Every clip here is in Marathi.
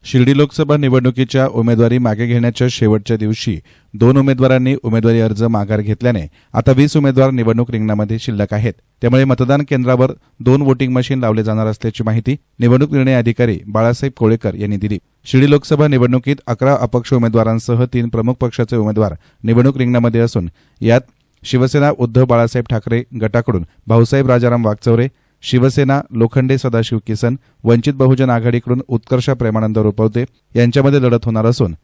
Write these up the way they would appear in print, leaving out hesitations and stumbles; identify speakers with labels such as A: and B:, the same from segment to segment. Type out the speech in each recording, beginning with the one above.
A: शिर्डी लोकसभा निवडणुकीच्या उमेदवारी मागे घेण्याच्या शेवटच्या दिवशी 2 उमेदवारांनी उमेदवारी अर्ज माघार घेतल्याने आता 20 उमेदवार निवडणूक रिंगणामध्ये शिल्लक आहेत। त्यामुळे मतदान केंद्रावर 2 वोटिंग मशीन लावले जाणार असल्याची माहिती निवडणूक निर्णय अधिकारी बाळासाहेब कोळेकर यांनी दिली। शिर्डी लोकसभा निवडणुकीत 11 अपक्ष उमेदवारांसह 3 प्रमुख पक्षाचे उमेदवार निवडणूक रिंगणामध्ये असून यात शिवसेना उद्धव बाळासाहेब ठाकरे गटाकडून भाऊसाहेब राजाराम वागचौरे, शिवसेना लोखंडे सदाशिव किसन, वंचित बहुजन आघाडीकडून उत्कर्ष प्रेमानंद रुपवते यांच्यामध्ये लढत होणार असून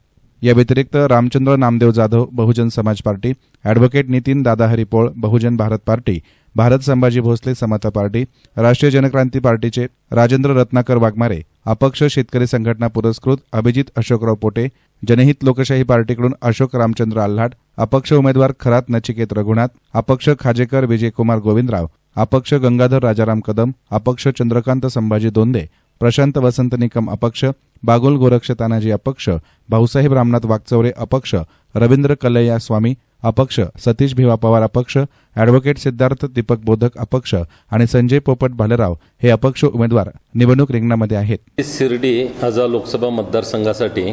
A: या व्यतिरिक्त रामचंद्र नामदेव जाधव बहुजन समाज पार्टी, ॲडव्होकेट नितीन दादा हरिपोळ बहुजन भारत पार्टी, भारत संभाजी भोसले समता पार्टी, राष्ट्रीय जनक्रांती पार्टीचे राजेंद्र रत्नाकर वाघमारे, अपक्ष शेतकरी संघटना पुरस्कृत अभिजित अशोकराव पोटे, जनहित लोकशाही पार्टीकडून अशोक रामचंद्र आल्हाट, अपक्ष उमेदवार खरात नचिकेत रघुनाथ, अपक्ष खाजेकर विजयकुमार गोविंदराव, अपक्ष गंगाधर राजाराम कदम, अपक्ष चंद्रकांत संभाजी दोंदे, प्रशांत वसंत निकम अपक्ष, बागुल गोरक्ष तानाजी अपक्ष, भाऊसाहेब रामनाथ वागचौरे अपक्ष, रवींद्र कल्लैया स्वामी अपक्ष, सतीश भिवा पवार अपक्ष, ॲडव्होकेट सिद्धार्थ दीपक बोधक अपक्ष आणि संजय पोपट भालेराव हे अपक्ष उमेदवार निवडणूक रिंगणामध्ये आहेत।
B: शिर्डी आजा लोकसभा मतदारसंघासाठी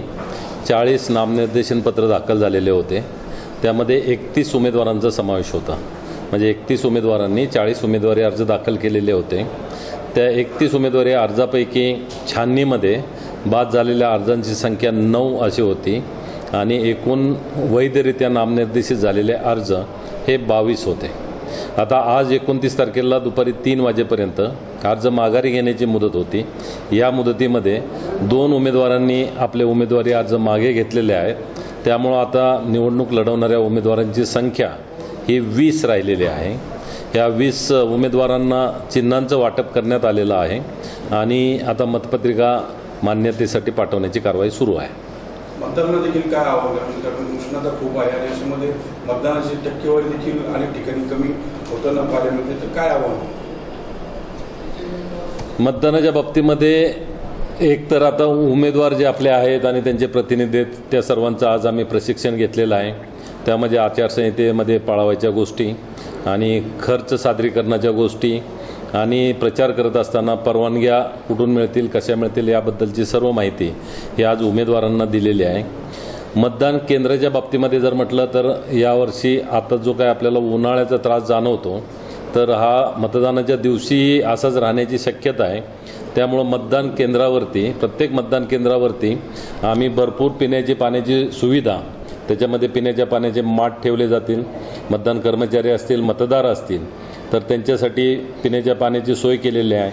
B: 40 नामनिर्देशन पत्र दाखल झालेले होते। त्यामध्ये 31 उमेदवारांचा समावेश होता। म्हणजे 31 उमेदवारांनी 40 उमेदवारी अर्ज दाखल केलेले होते। त्या 31 उमेदवारी अर्जापैकी छाननीमध्ये बाद झालेल्या अर्जांची संख्या 9 अशी होती आणि एकूण वैधरित्या नामनिर्देशित झालेले अर्ज हे 22 होते। आता आज 29 तारखेला दुपारी 3 वाजेपर्यंत अर्ज माघारी घेण्याची मुदत होती। या मुदतीमध्ये 2 उमेदवारांनी आपले उमेदवारी अर्ज मागे घेतलेले आहेत। त्यामुळं आता निवडणूक लढवणाऱ्या उमेदवारांची संख्या ही 20 राहिलेली आहे। या 20 उमेदवारांना चिन्हांचं वाटप करण्यात आलेलं आहे आणि आता मतपत्रिका मान्यतेसाठी पाठवण्याची कारवाई सुरू आहे।
C: मतदारांना देखील काय आव्हान, कारण उष्णता खूप आहे आणि याच्यामध्ये मतदानाची टक्केवारी देखील अनेक ठिकाणी कमी होताना पाहायला मिळते, तर काय आव्हान?
B: मतदानाच्या बाबतीमध्ये एक तर आता उमेदवार जे आपले आहेत आणि त्यांचे प्रतिनिधी आहेत त्या सर्वांचं आज आम्ही प्रशिक्षण घेतलेलं आहे। त्यामध्ये आचारसंहितेमध्ये पाळावयाच्या गोष्टी आणि खर्च सादरीकरणाच्या गोष्टी आणि प्रचार करत असताना परवानग्या कुठून मिळतील, कशा मिळतील याबद्दलची सर्व माहिती ही आज उमेदवारांना दिलेली आहे। मतदान केंद्राच्या बाबतीमध्ये जर म्हटलं तर यावर्षी आता जो काय आपल्याला उन्हाळ्याचा त्रास जाणवतो तर हा मतदानाच्या दिवशी असाच राहण्याची शक्यता आहे। त्यामुळं मतदान केंद्रावरती प्रत्येक मतदान केंद्रावरती आम्ही भरपूर पिण्याची पाण्याची सुविधा, त्याच्यामध्ये पिण्याच्या पाण्याचे माठ ठेवले जातील। मतदान कर्मचारी असतील, मतदार असतील तर त्यांच्यासाठी पिण्याच्या पाण्याची सोय केलेली आहे।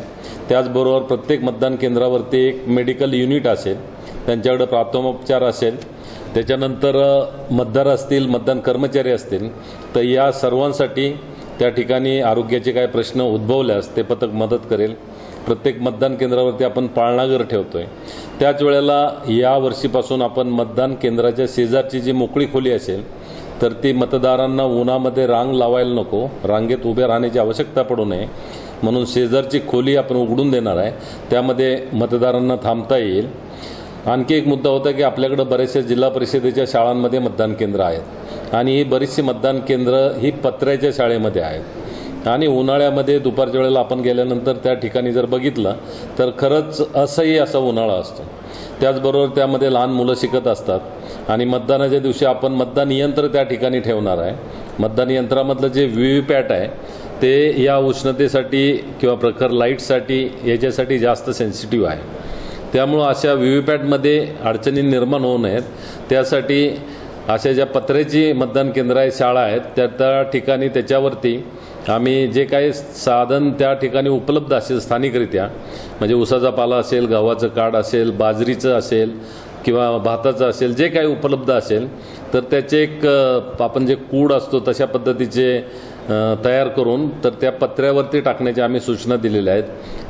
B: त्याचबरोबर प्रत्येक मतदान केंद्रावरती एक मेडिकल युनिट असेल, त्यांच्याकडे प्राथमिकोपचार असेल। त्याच्यानंतर मतदार असतील, मतदान कर्मचारी असतील तर या सर्वांसाठी त्या ठिकाणी आरोग्याचे काय प्रश्न उद्भवल्यास ते पथक मदत करेल। प्रत्येक मतदान केंद्रावरती आपण पाळणाघर ठेवतोय। त्याच वेळेला या वर्षीपासून आपण मतदान केंद्राच्या शेजारची जी मोकळी खोली असेल तर ती मतदारांना उन्हामध्ये रांग लावायला नको, रांगेत उभे राहण्याची आवश्यकता पडू नये म्हणून शेजारची खोली आपण उघडून देणार आहे। त्यामध्ये मतदारांना थांबता येईल। आणखी एक मुद्दा होता की आपल्याकडे बऱ्याचशा जिल्हा परिषदेच्या शाळांमध्ये मतदान केंद्र आहेत आणि ही बरीचशी मतदान केंद्र ही पत्र्याच्या शाळेमध्ये आहेत आणि उन्हाळ्यामध्ये दुपारच्या वेळेला आपण गेल्यानंतर त्या ठिकाणी जर बघितलं तर खरंच असह्य असा उन्हाळा असतो। त्याचबरोबर त्यामध्ये लहान मुलं शिकत असतात आणि मतदानाच्या दिवशी आपण मतदान यंत्र त्या ठिकाणी ठेवणार आहे। मतदान यंत्रामधलं जे व्हीव्हीपॅट आहे ते या उष्णतेसाठी किंवा प्रखर लाईटसाठी याच्यासाठी जास्त सेन्सिटिव्ह आहे। त्यामुळं अशा व्हीव्हीपॅटमध्ये अडचणी निर्माण होऊ नयेत त्यासाठी अशा ज्या पत्र्याची मतदान केंद्र आहे, शाळा आहेत त्या ठिकाणी त्याच्यावरती आम्ही जे काही साधन त्या ठिकाणी उपलब्ध असेल स्थानिकरित्या, म्हणजे उसाचा पाला असेल, गव्हाचं काड असेल, बाजरीचं असेल किंवा भाताचं असेल, जे काही उपलब्ध असेल तर त्याचे एक आपण जे कूड असतो तशा पद्धतीचे तयार करून तर त्या पत्र्यावरती टाकण्याच्या आम्ही सूचना दिलेल्या आहेत,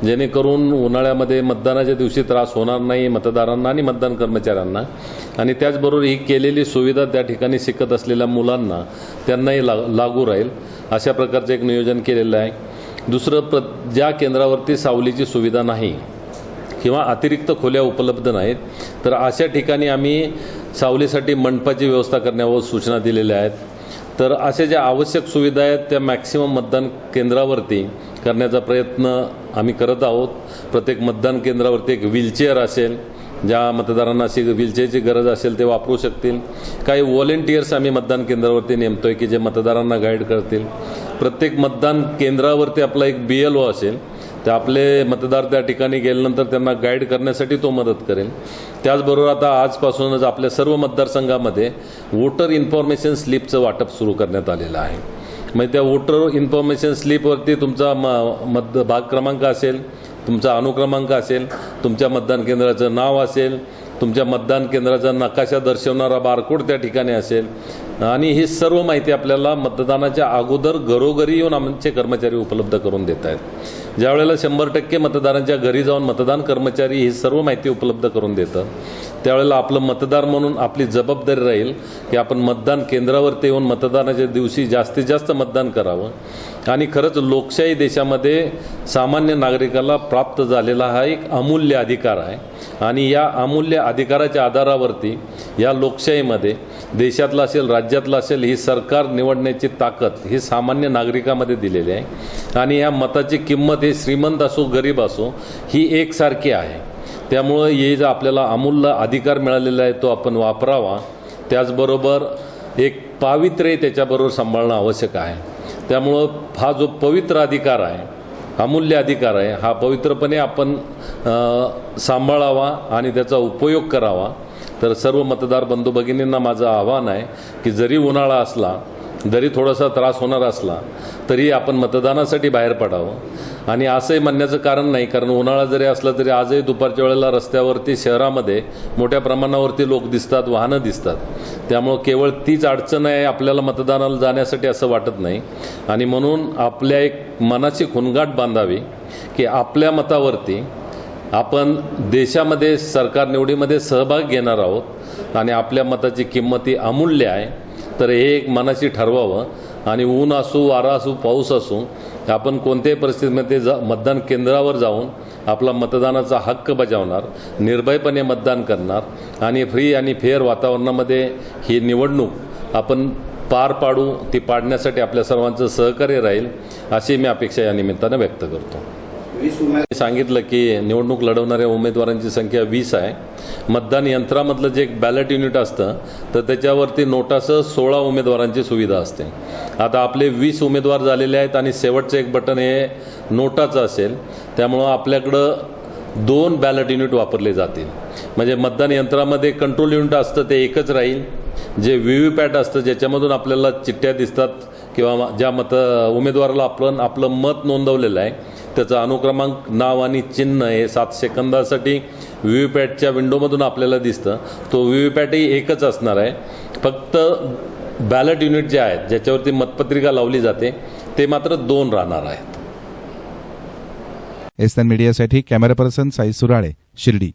B: जेणेकरून उन्हाळ्यामध्ये मतदानाच्या दिवशी त्रास होणार नाही मतदारांना आणि मतदान कर्मचाऱ्यांना। आणि त्याचबरोबर ही केलेली सुविधा त्या ठिकाणी शिकत असलेल्या मुलांना त्यांनाही लागू राहील अशा प्रकारचं एक नियोजन केलेलं आहे। दुसरं, ज्या केंद्रावरती सावलीची सुविधा नाही किंवा अतिरिक्त खोल्या उपलब्ध नाहीत तर अशा ठिकाणी आम्ही सावलीसाठी मंडपाची व्यवस्था करण्यावर सूचना दिलेल्या आहेत। तर अशा ज्या आवश्यक सुविधा आहेत त्या मॅक्सिमम मतदान केंद्रावरती करण्याचा प्रयत्न आम्ही करत आहोत। प्रत्येक मतदान केंद्रावरती एक व्हीलचेअर असेल ज्या मतदारांना अशी व्हीलचेअरची गरज असेल ते वापरू शकतील. काही व्हॉलेंटियर्स आम्ही मतदान केंद्रावरती नेमतोय की जे मतदारांना गाईड करतील. प्रत्येक मतदान केंद्रावरती आपला एक BLO असेल, तर आपले मतदार त्या ठिकाणी गेल्यानंतर त्यांना गाईड करण्यासाठी तो मदत करेल. त्याचबरोबर आता आजपासूनच आपल्या सर्व मतदारसंघामध्ये वोटर इन्फॉर्मेशन स्लिपचं वाटप सुरू करण्यात आलेलं आहे. म्हणजे त्या वोटर इन्फॉर्मेशन स्लिपवरती तुमचा भाग क्रमांक असेल, तुमचा अनुक्रमांक असेल, तुमच्या मतदान केंद्राचं नाव असेल, तुमच्या मतदान केंद्राचा नकाशा दर्शवणारा बारकोड त्या ठिकाणी असेल आणि ही सर्व माहिती आपल्याला मतदानाच्या अगोदर घरोघरी येऊन आमचे कर्मचारी उपलब्ध करून देत आहेत. ज्यावेळेला 100% मतदारांच्या घरी जाऊन मतदान कर्मचारी ही सर्व माहिती उपलब्ध करून देतात, त्यावेळेला आपलं मतदार म्हणून आपली जबाबदारी राहील की आपण मतदान केंद्रावरती येऊन मतदानाच्या दिवशी जास्तीत जास्त मतदान करावं. आणि खरंच लोकशाही देशामध्ये सामान्य नागरिकाला प्राप्त झालेला हा एक अमूल्य अधिकार आहे आणि या अमूल्य अधिकाराच्या आधारावरती या लोकशाहीमध्ये देशातला असेल, राज्यातला असेल, ही सरकार निवडण्याची ताकद ही सामान्य नागरिकामध्ये दिलेली आहे आणि या मताची किंमत ही श्रीमंत असो गरीब असो ही एकसारखी आहे. त्यामुळं हे जो आपल्याला अमूल्य अधिकार मिळालेला आहे तो आपण वापरावा. त्याचबरोबर एक पावित्र्य त्याच्याबरोबर सांभाळणं आवश्यक आहे. त्यामुळं हा जो पवित्र अधिकार आहे, अमूल्य अधिकार आहे, हा पवित्रपणे आपण सांभाळावा आणि त्याचा उपयोग करावा. तर सर्व मतदार बंधू भगिनींना माझं आव्हान आहे की जरी उन्हाळा असला, जरी थोडासा त्रास होणार असला तरी आपण मतदानासाठी बाहेर पडावं. आणि असंही म्हणण्याचं कारण नाही, कारण उन्हाळा जरी असला तरी आजही दुपारच्या वेळेला रस्त्यावरती शहरामध्ये मोठ्या प्रमाणावरती लोक दिसतात, वाहनं दिसतात. त्यामुळं केवळ तीच अडचण आहे आपल्याला मतदानाला जाण्यासाठी असं वाटत नाही. आणि म्हणून आपल्या एक मनाची खुणगाठ बांधावी की आपल्या मतावरती आपण देशामध्ये सरकार निवडीमध्ये सहभाग घेणार आहोत आणि आपल्या मताची किंमत ही अमूल्य आहे. तर हे एक मनाशी ठरवावं आणि ऊन असो, वारा असो, पाऊस असो, आपण कोणत्याही परिस्थितीमध्ये मतदान केंद्रावर जाऊन आपला मतदानाचा हक्क बजावणार, निर्भयपणे मतदान करणार आणि फ्री आणि फेअर वातावरणामध्ये ही निवडणूक आपण पार पाडू. ती पाडण्यासाठी आपल्या सर्वांचं सहकार्य राहील अशी मी अपेक्षा या निमित्तानं व्यक्त करतो. सांगितलं की निवडणूक लढवणाऱ्या उमेदवारांची संख्या 20 आहे. मतदान यंत्रामधलं जे एक बॅलेट युनिट असतं तर त्याच्यावरती नोटासह 16 उमेदवारांची सुविधा असते. आता आपले 20 उमेदवार झालेले आहेत आणि शेवटचं एक बटन हे नोटाचं असेल. त्यामुळं आपल्याकडं 2 बॅलेट युनिट वापरले जातील. म्हणजे मतदान यंत्रामध्ये कंट्रोल युनिट असतं ते एकच राहील. जे VVPAT असतं ज्याच्यामधून आपल्याला चिठ्ठ्या दिसतात किंवा ज्या उमेदवाराला आपलं मत नोंदवलेलं आहे त्याचं अनुक्रमांक, नाव आणि चिन्ह हे 7 सेकंदासाठी VVPATच्या विंडोमधून आपल्याला दिसतं. तो VVPATही एकच असणार आहे. फक्त बॅलेट युनिट जे आहेत ज्याच्यावरती मतपत्रिका लावली जाते ते मात्र 2 राहणार आहेत.
A: एसएन मीडियासाठी कॅमेरा पर्सन साई सुराळे, शिर्डी.